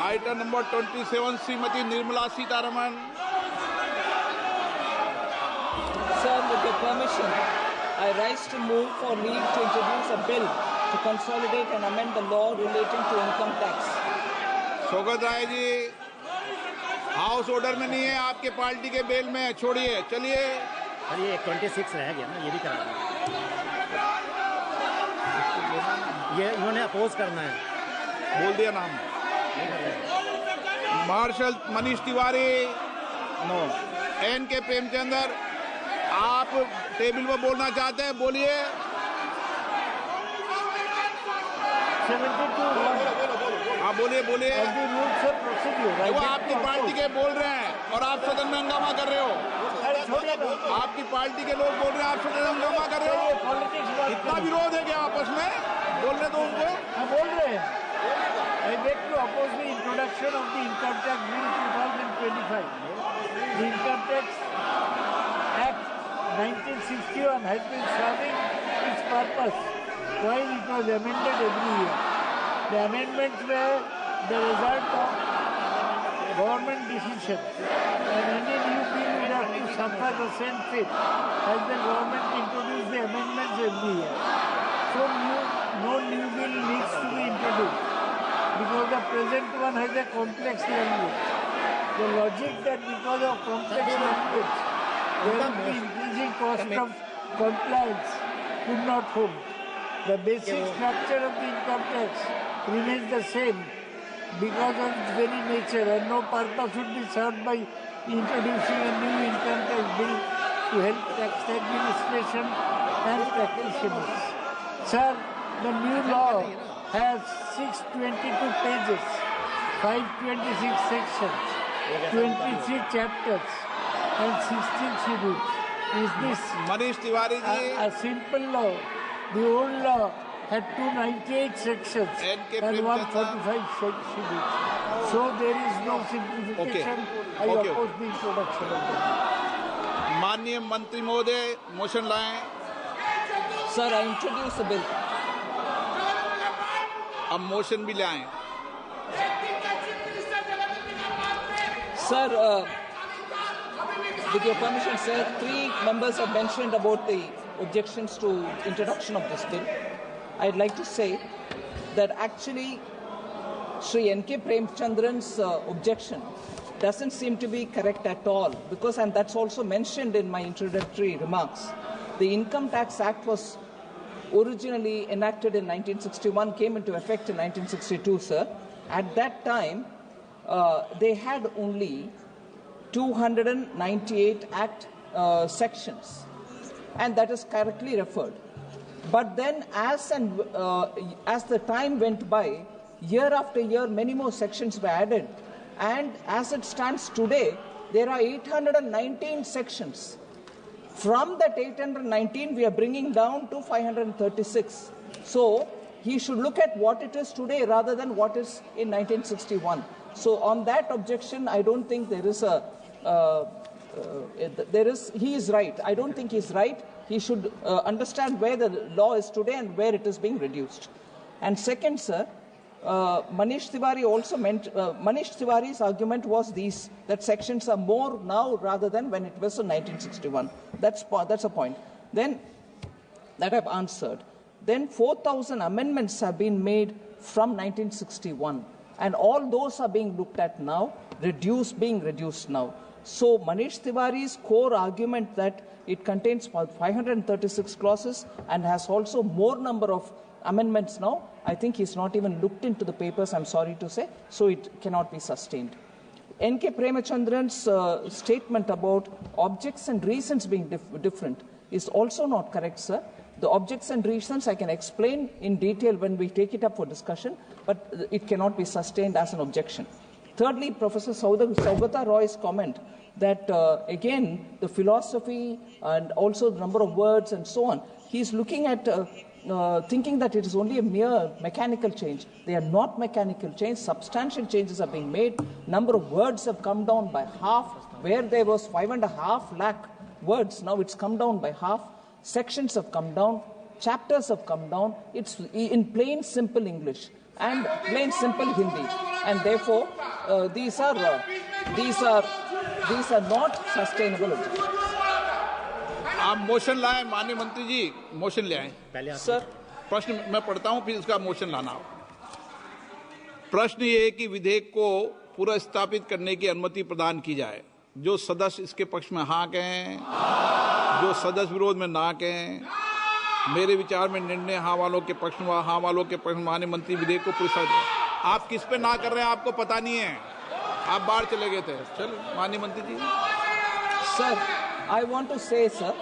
Item number 27, Srimati Nirmala Sitharaman. Sir, with your permission, I rise to move for leave to introduce a bill to consolidate and amend the law relating to income tax. Shaukat Rai ji, house order में नहीं है, आपके party के bell में, छोड़िए, चलिए। अरे ये 26 रह गया ना, ये भी करा दें। ये इन्होंने अपोज करना है। बोल दिया नाम। Marshal Manish Tiwari, no. N K. Premchandra, आप टेबल पर बोलना चाहते हैं, बोलिए। 72 हाँ बोलिए बोलिए। रूल्स ऑफ प्रोसीड्यूर वो आपकी पार्टी के बोल रहे हैं और आप सदन में हंगामा कर रहे हो। आपकी पार्टी के लोग बोल रहे हैं, आप सदन में हंगामा कर रहे हो। इतना विरोध है क्या आपस में? बोलने दो उनको। बोल रहे हैं। I beg to oppose the introduction of the Income Tax Bill 2025. The Income Tax Act 1961 has been serving its purpose while it was amended every year. The amendments were the result of government decision, and any new bill would have to suffer the same fate as the government introduced the amendments every year. So no new bill needs to be introduced because the present one has a complex language. The logic that because of complex language there will be increasing cost of compliance could not hold. The basic structure of the income tax remains the same because of its very nature, and no purpose would be served by introducing a new income tax bill to help tax administration and practitioners. Sir, the new law has 622 pages, 526 sections, 23 chapters, and 16 schedules. Is this Manish Tiwari ji, a simple law? The old law had 298 sections N.K. and 145 schedules. So there is no simplification. I oppose the introduction of the bill. माननीय मंत्री महोदय motion लाएं। Sir, I introduce the bill. अब motion भी लाएं। Sir, with your permission, sir, 3 members have mentioned about the objections to introduction of this bill. I'd like to say that actually Sri N.K. Premchandran's objection doesn't seem to be correct at all, because, and that's also mentioned in my introductory remarks, the Income Tax Act was originally enacted in 1961, came into effect in 1962, sir. At that time, they had only 298 Act sections, and that is correctly referred. But then as the time went by, year after year, many more sections were added, and as it stands today, there are 819 sections. From that 819, we are bringing down to 536. So he should look at what it is today rather than what is in 1961. So on that objection, I don't think there is a he is right. I don't think he's right. He should understand where the law is today and where it is being reduced. And second, sir, Manish Tiwari also meant, Manish Tiwari's argument was that sections are more now rather than when it was in 1961. That's a point. Then, that I've answered. Then 4,000 amendments have been made from 1961. And all those are being looked at now, being reduced now. So Manish Tiwari's core argument that it contains 536 clauses and has also more number of amendments now, I think he's not even looked into the papers, I'm sorry to say, so it cannot be sustained. N.K. Premchandran's statement about objects and reasons being different is also not correct, sir. The objects and reasons I can explain in detail when we take it up for discussion, but it cannot be sustained as an objection. Thirdly, Professor Saugata Roy's comment that, again, the philosophy and also the number of words and so on, he's looking at thinking that it is only a mere mechanical change. They are not mechanical change. Substantial changes are being made. Number of words have come down by half. Where there was 5.5 lakh words, now it's come down by half. Sections have come down. Chapters have come down. It's in plain, simple English and plain, simple Hindi. and therefore these are not sustainable objectives. आप motion लाएं, माननीय मंत्री जी, motion ले आए। पहले आप Sir, प्रश्न मैं पढ़ता हूं, फिर इसका मोशन लाना। प्रश्न ये है कि विधेयक को पुनर्स्थापित करने की अनुमति प्रदान की जाए। जो सदस्य इसके पक्ष में हाँ कहें, जो सदस्य विरोध में ना कहें। मेरे विचार में निर्णय हाँ वालों के पक्ष में, हाँ वालों के पक्ष में माननीय मंत्री विधेयक को पुनर्स्थापित। आप किस पे ना कर रहे हैं आपको पता नहीं है, आप बाहर चले गए थे। चलो माननीय मंत्री जी। sir, I want to say, sir,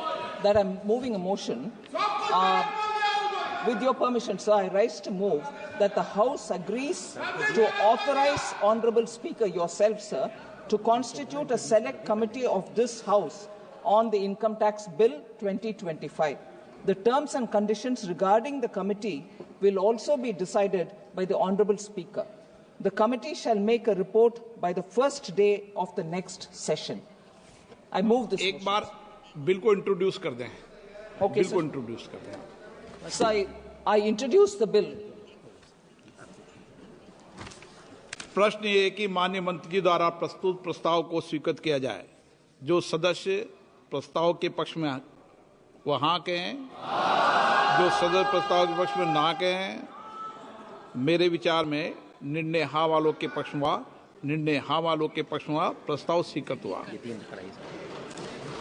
that I'm moving a motion. With your permission, sir, I rise to move that the House agrees to authorize Honorable Speaker yourself, sir, to constitute a select committee of this House on the Income Tax Bill 2025. The terms and conditions regarding the committee will also be decided by the Honorable Speaker. The committee shall make a report by the first day of the next session. I move this एक motion. बार bill को introduce कर दें। Okay, bill को sir. Introduce कर दें। So I introduce the bill. प्रश्न ये है कि माननीय मंत्री जी द्वारा प्रस्तुत प्रस्ताव को स्वीकृत किया जाए। जो सदस्य प्रस्ताव के पक्ष में वह हाँ कहें, जो सदस्य प्रस्ताव के पक्ष में ना कहें। मेरे विचार में निर्णय हाँ वालों के पक्ष में, निर्णय हाँ वालों के पक्ष में प्रस्ताव स्वीकृत हुआ। ये 3 कराइए।